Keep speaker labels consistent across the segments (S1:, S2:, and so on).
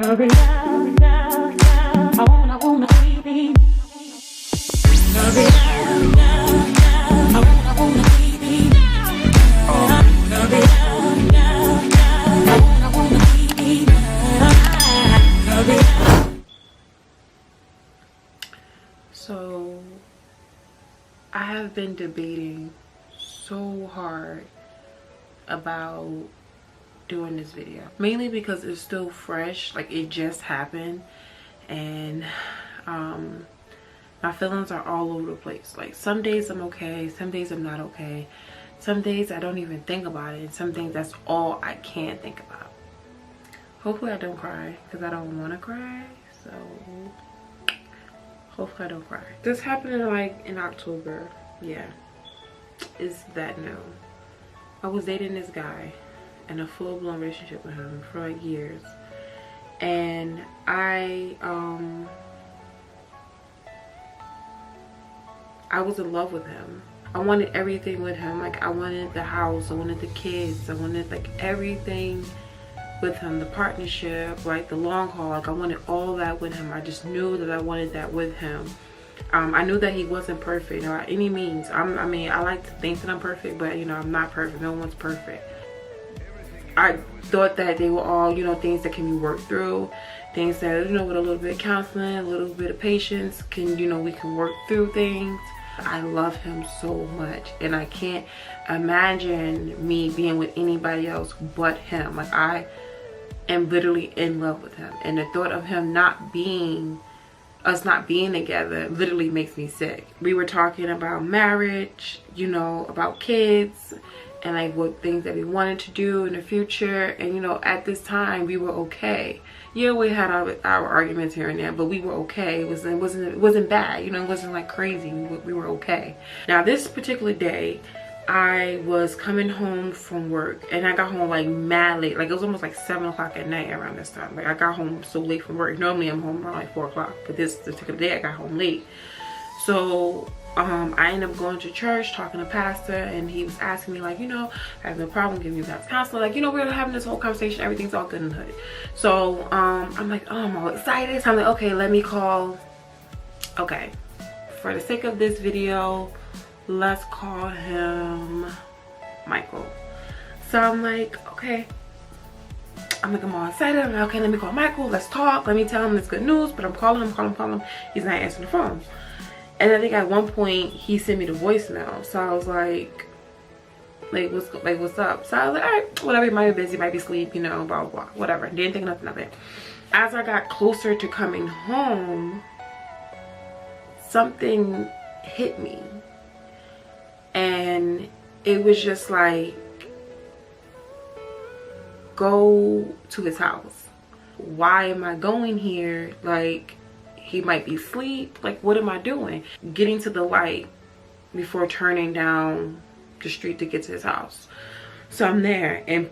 S1: So I have been debating so hard about doing this video, mainly because it's still fresh, like it just happened, and my feelings are all over the place. Like some days I'm okay, some days I'm not okay, some days I don't even think about it, and some things that's all I can think about. Hopefully I don't cry, because I don't want to cry, so hopefully I don't cry. This happened like in October. Yeah, it's that now. I was dating this guy in a full-blown relationship with him for like years, and I was in love with him. I wanted everything with him. Like I wanted the house, I wanted the kids, I wanted like everything with him, the partnership, like the long haul. Like I wanted all that with him. I just knew that I wanted that with him. I knew that he wasn't perfect, by any means. I mean, I like to think that I'm perfect, but you know, I'm not perfect. No one's perfect. I thought that they were all, you know, things that can be worked through, things that, you know, with a little bit of counseling, a little bit of patience, can, you know, we can work through things. I love him so much, and I can't imagine me being with anybody else but him. Like I am literally in love with him, and the thought of him not being, us not being together, literally makes me sick. We were talking about marriage, you know, about kids, and like what things that we wanted to do in the future. And you know, at this time we were okay. Yeah, we had our arguments here and there, but we were okay. It wasn't bad, you know. It wasn't like crazy. We were okay. Now this particular day, I was coming home from work, and I got home like mad late. Like it was almost like 7 o'clock at night around this time. Like I got home so late from work. Normally I'm home around like 4 o'clock, but this particular day I got home late. So I ended up going to church, talking to pastor, and he was asking me like, you know, I have no problem giving you guys counseling. Like, you know, we're having this whole conversation, everything's all good in the hood. So I'm like, oh, I'm all excited. So I'm like, okay, let me call. Okay, for the sake of this video, let's call him Michael. So I'm like, okay. I'm all excited. I'm like, okay, let me call Michael. Let's talk. Let me tell him this good news. But I'm calling him. He's not answering the phone. And I think at one point he sent me the voicemail. So I was like what's up? So I was like, all right, whatever. He might be busy, might be asleep, you know, blah, blah, whatever. Didn't think nothing of it. As I got closer to coming home, something hit me. And it was just like, go to his house. Why am I going here? Like, he might be asleep. Like, what am I doing? Getting to the light before turning down the street to get to his house. So I'm there, and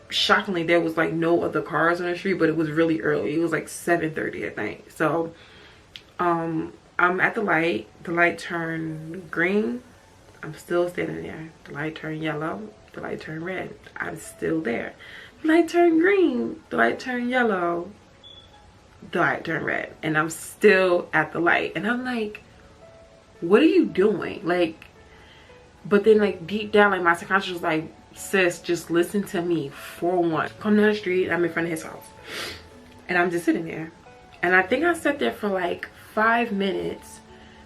S1: shockingly there was like no other cars on the street, but it was really early. It was like 7:30 at night. So I'm at the light. The light turned green. I'm still standing there. The light turned yellow. The light turned red. I'm still there. The light turned green. The light turned yellow. The light turned red. And I'm still at the light. And I'm like, what are you doing? Like, but then like deep down, like my subconscious was like, sis, just listen to me for once. Come down the street. I'm in front of his house. And I'm just sitting there. And I think I sat there for like 5 minutes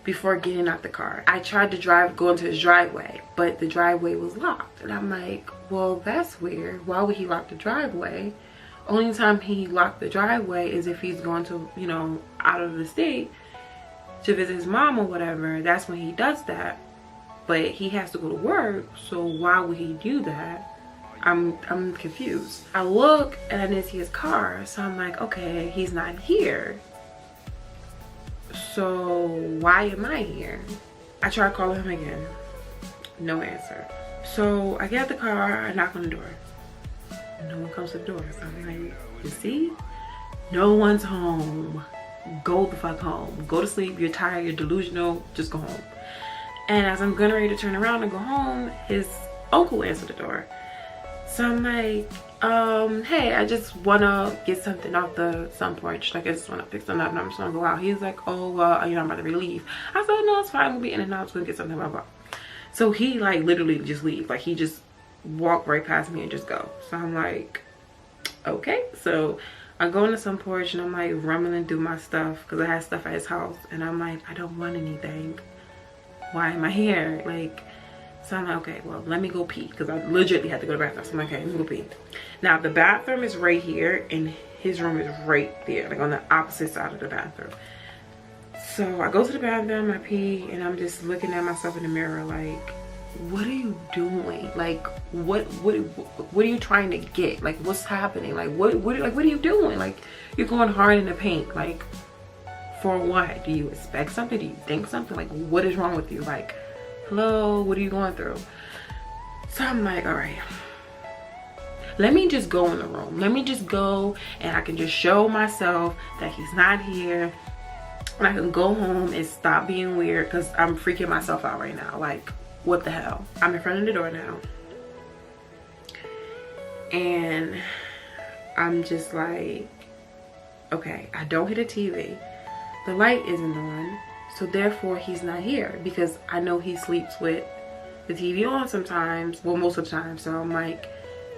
S1: before getting out the car. I tried to go into his driveway, but the driveway was locked. And I'm like, well, that's weird. Why would he lock the driveway? Only time he locked the driveway is if he's going to, you know, out of the state to visit his mom or whatever. That's when he does that. But he has to go to work, so why would he do that? I'm confused. I look and I didn't see his car, so I'm like, okay, he's not here. So why am I here? I tried calling him again. No answer. So I get out the car, I knock on the door. No one comes to the door. So I'm like, you see? No one's home. Go the fuck home. Go to sleep. You're tired. You're delusional. Just go home. And as I'm getting ready to turn around and go home, his uncle answered the door. So I'm like, hey, I just wanna get something off the sun porch. Like, I just wanna fix something up and I'm just gonna go out. He's like, oh, well, you know, I'm about to leave. I said, no, it's fine. We'll be in and out. I was gonna get something, blah, blah. So he like literally just leave. Like, he just walk right past me and just go. So I'm like, okay. So I go on the sun porch and I'm like rumbling through my stuff because I had stuff at his house. And I'm like, I don't want anything. Why am I here? Like, so I'm like, okay, well, let me go pee, because I legitimately had to go to the bathroom. So I'm like, okay, let me go pee. Now, the bathroom is right here, and his room is right there, like on the opposite side of the bathroom. So I go to the bathroom, I pee, and I'm just looking at myself in the mirror like, what are you doing? Like, what are you trying to get? Like, what's happening? Like, what are you doing? Like, you're going hard in the paint. Like, for what? Do you expect something? Do you think something? Like, what is wrong with you? Like, hello, what are you going through? So I'm like, all right, let me just go in the room. Let me just go and I can just show myself that he's not here. And I can go home and stop being weird, because I'm freaking myself out right now. Like, what the hell? I'm in front of the door now. And I'm just like, okay, I don't hit a TV. The light isn't on. So therefore he's not here, because I know he sleeps with the TV on sometimes, well, most of the time. So I'm like,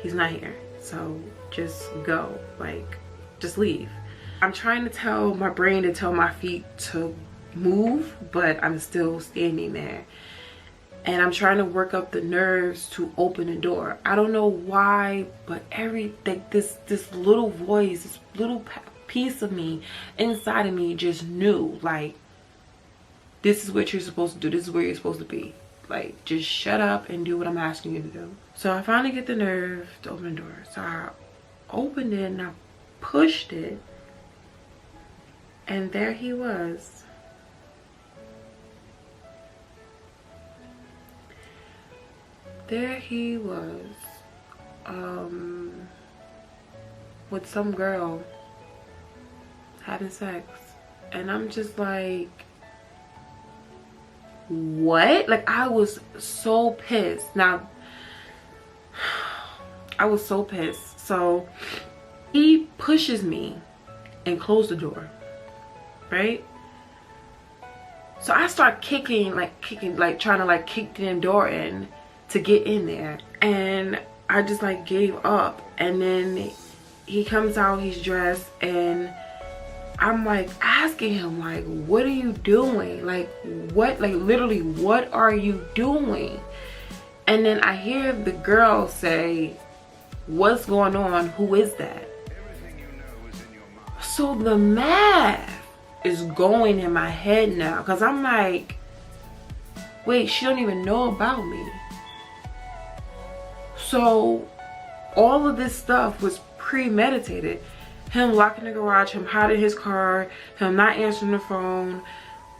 S1: he's not here. So just go, like, just leave. I'm trying to tell my brain to tell my feet to move, but I'm still standing there. And I'm trying to work up the nerves to open the door. I don't know why, but this little voice, this little piece of me inside of me just knew, like, this is what you're supposed to do. This is where you're supposed to be. Like, just shut up and do what I'm asking you to do. So I finally get the nerve to open the door. So I opened it and I pushed it. And there he was. There he was. With some girl having sex. And I'm just like, what? Like, I was so pissed. Now, I was so pissed. So he pushes me and closed the door, right? So I start kicking, like trying to like kick the door in to get in there, and I just like gave up. And then he comes out, he's dressed, and I'm like asking him, like, what are you doing? Like, what, like, literally, what are you doing? And then I hear the girl say, what's going on? Who is that? So the math is going in my head now, because I'm like, wait, she don't even know about me. So all of this stuff was premeditated. Him locking the garage, him hiding his car, him not answering the phone.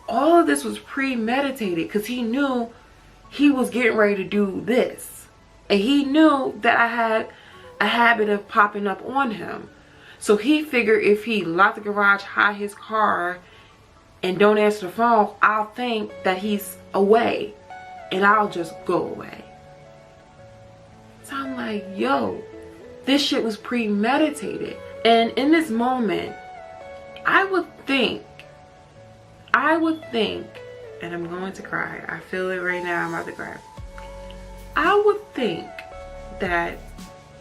S1: All of this was premeditated, because he knew he was getting ready to do this. And he knew that I had a habit of popping up on him. So he figured if he locked the garage, hide his car, and don't answer the phone, I'll think that he's away. And I'll just go away. So I'm like, yo, this shit was premeditated. And in this moment, I would think, and I'm going to cry. I feel it right now, I'm about to cry. I would think that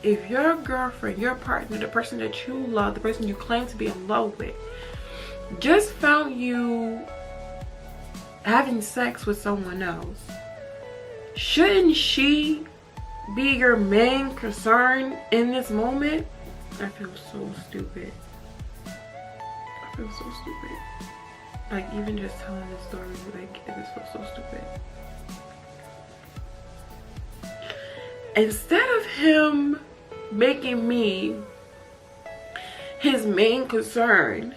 S1: if your girlfriend, your partner, the person that you love, the person you claim to be in love with, just found you having sex with someone else, shouldn't she be your main concern in this moment? I feel so stupid. I feel so stupid. Like, even just telling this story, like, it just feels so stupid. Instead of him making me his main concern,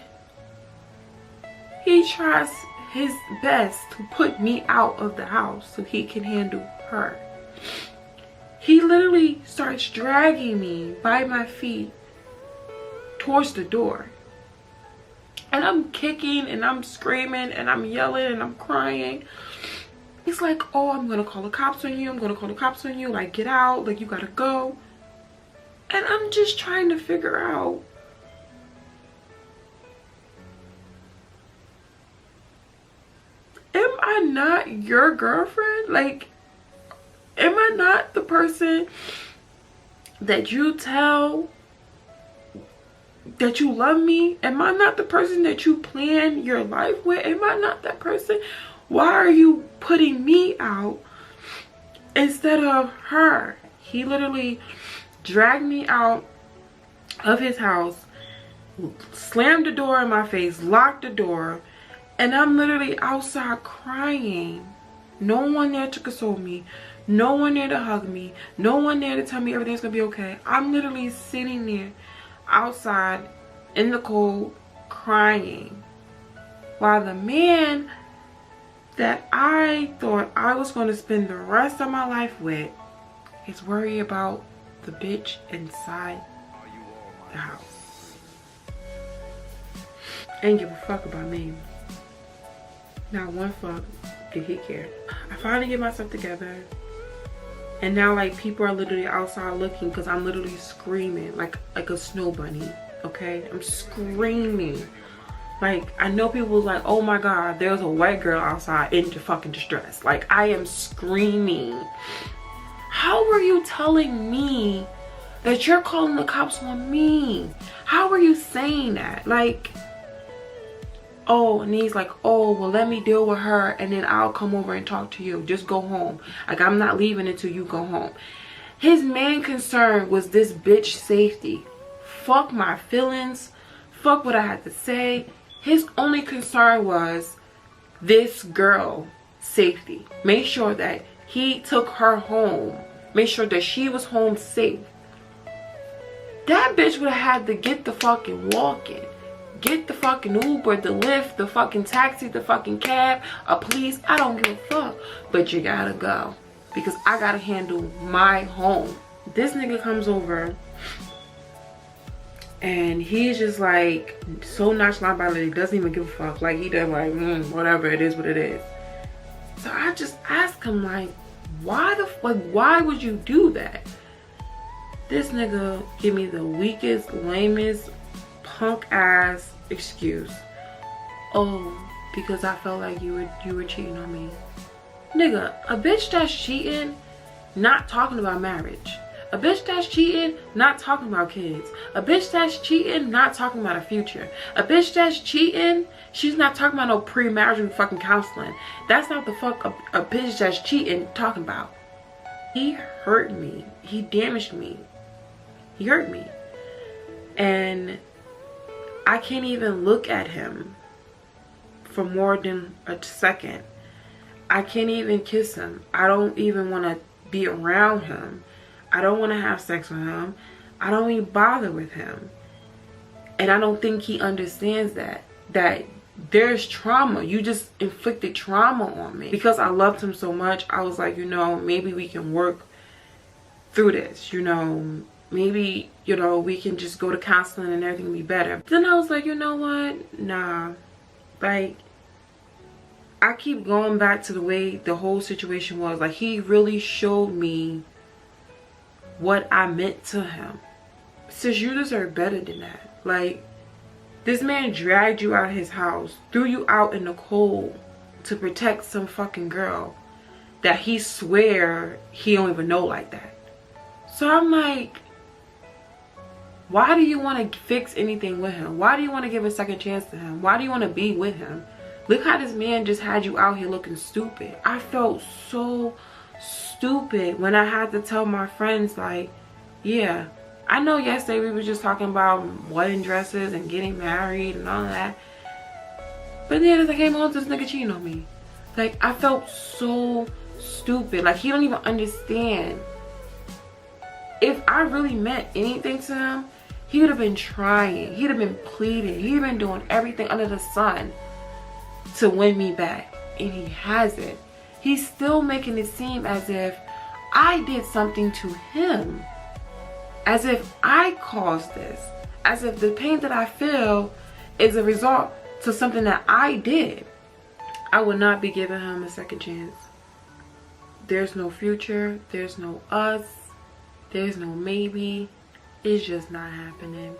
S1: he tries his best to put me out of the house so he can handle her. He literally starts dragging me by my feet towards the door. And I'm kicking and I'm screaming and I'm yelling and I'm crying. He's like, oh, I'm gonna call the cops on you. I'm gonna call the cops on you. Like, get out. Like, you gotta go. And I'm just trying to figure out, am I not your girlfriend? Like, am I not the person that you tell that you love me? Am I not the person that you plan your life with? Am I not that person? Why are you putting me out instead of her? He literally dragged me out of his house, slammed the door in my face, locked the door, and I'm literally outside crying. No one there to console me, no one there to hug me, no one there to tell me everything's gonna be okay. I'm literally sitting there outside in the cold crying, while the man that I thought I was going to spend the rest of my life with is worried about the bitch inside the house. Ain't give a fuck about me. Not one fuck did he care. I finally get myself together, and now like people are literally outside looking because I'm literally screaming like a snow bunny. Okay, I'm screaming. Like, I know people was like, oh my god, there's a white girl outside in fucking distress. Like, I am screaming. How are you telling me that you're calling the cops on me? How are you saying that? Like, oh, and he's like, oh, well, let me deal with her and then I'll come over and talk to you. Just go home. Like, I'm not leaving until you go home. His main concern was this bitch safety. Fuck my feelings. Fuck what I had to say. His only concern was this girl safety. Make sure that he took her home. Make sure that she was home safe. That bitch would have had to get the fucking walking. Get the fucking Uber, the Lyft, the fucking taxi, the fucking cab, a police. I don't give a fuck. But you gotta go. Because I gotta handle my home. This nigga comes over. And he's just like so nonchalant about it, he doesn't even give a fuck. Like, he does like, whatever, it is what it is. So I just asked him, like, why would you do that? This nigga give me the weakest, lamest, punk ass excuse. Oh, because I felt like you were cheating on me. Nigga, a bitch that's cheating, not talking about marriage. A bitch that's cheating, not talking about kids. A bitch that's cheating, not talking about a future. A bitch that's cheating, she's not talking about no pre-marriage fucking counseling. That's not the fuck a bitch that's cheating talking about. He hurt me. He damaged me. He hurt me. And I can't even look at him for more than a second. I can't even kiss him. I don't even want to be around him. I don't want to have sex with him. I don't even bother with him. And I don't think he understands that there's trauma. You just inflicted trauma on me. Because I loved him so much, I was like, you know, maybe we can work through this. You know, maybe, you know, we can just go to counseling and everything will be better. Then I was like, you know what? Nah. Like, I keep going back to the way the whole situation was. Like, he really showed me what I meant to him. Sis, you deserve better than that. Like, this man dragged you out of his house, threw you out in the cold to protect some fucking girl that he swear he don't even know like that. So I'm like, why do you want to fix anything with him? Why do you want to give a second chance to him? Why do you want to be with him? Look how this man just had you out here looking stupid. I felt so stupid when I had to tell my friends, like, yeah, I know yesterday we were just talking about wedding dresses and getting married and all that, but then as I came home to this nigga cheating on me. Like, I felt so stupid. Like, he don't even understand. If I really meant anything to him, he would have been trying, he'd have been pleading, he'd have been doing everything under the sun to win me back, and he hasn't. He's still making it seem as if I did something to him. As if I caused this. As if the pain that I feel is a result to something that I did. I would not be giving him a second chance. There's no future. There's no us. There's no maybe. It's just not happening.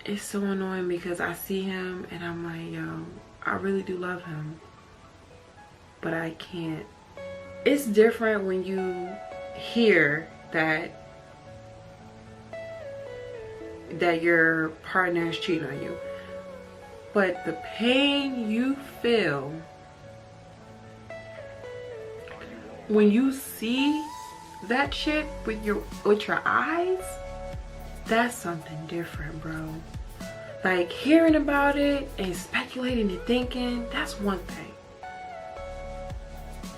S1: It's so annoying because I see him and I'm like, yo, I really do love him, but I can't. It's different when you hear that your partner is cheating on you, but the pain you feel when you see that shit with your eyes, that's something different, bro. Like, hearing about it and speculating and thinking, that's one thing,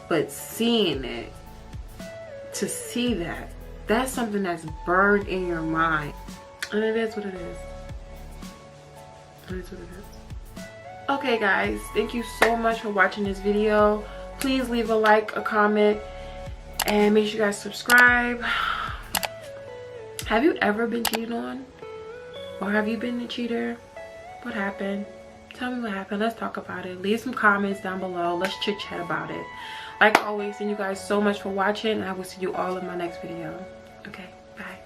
S1: but seeing it, to see that, that's something that's burned in your mind. And it is what it is. It is what it is. Okay guys, thank you so much for watching this video. Please leave a like, a comment, and make sure you guys subscribe. Have you ever been cheated on? Or have you been a cheater? What happened? Tell me what happened. Let's talk about it. Leave some comments down below. Let's chit chat about it. Like always, thank you guys so much for watching, and I will see you all in my next video. Okay, bye.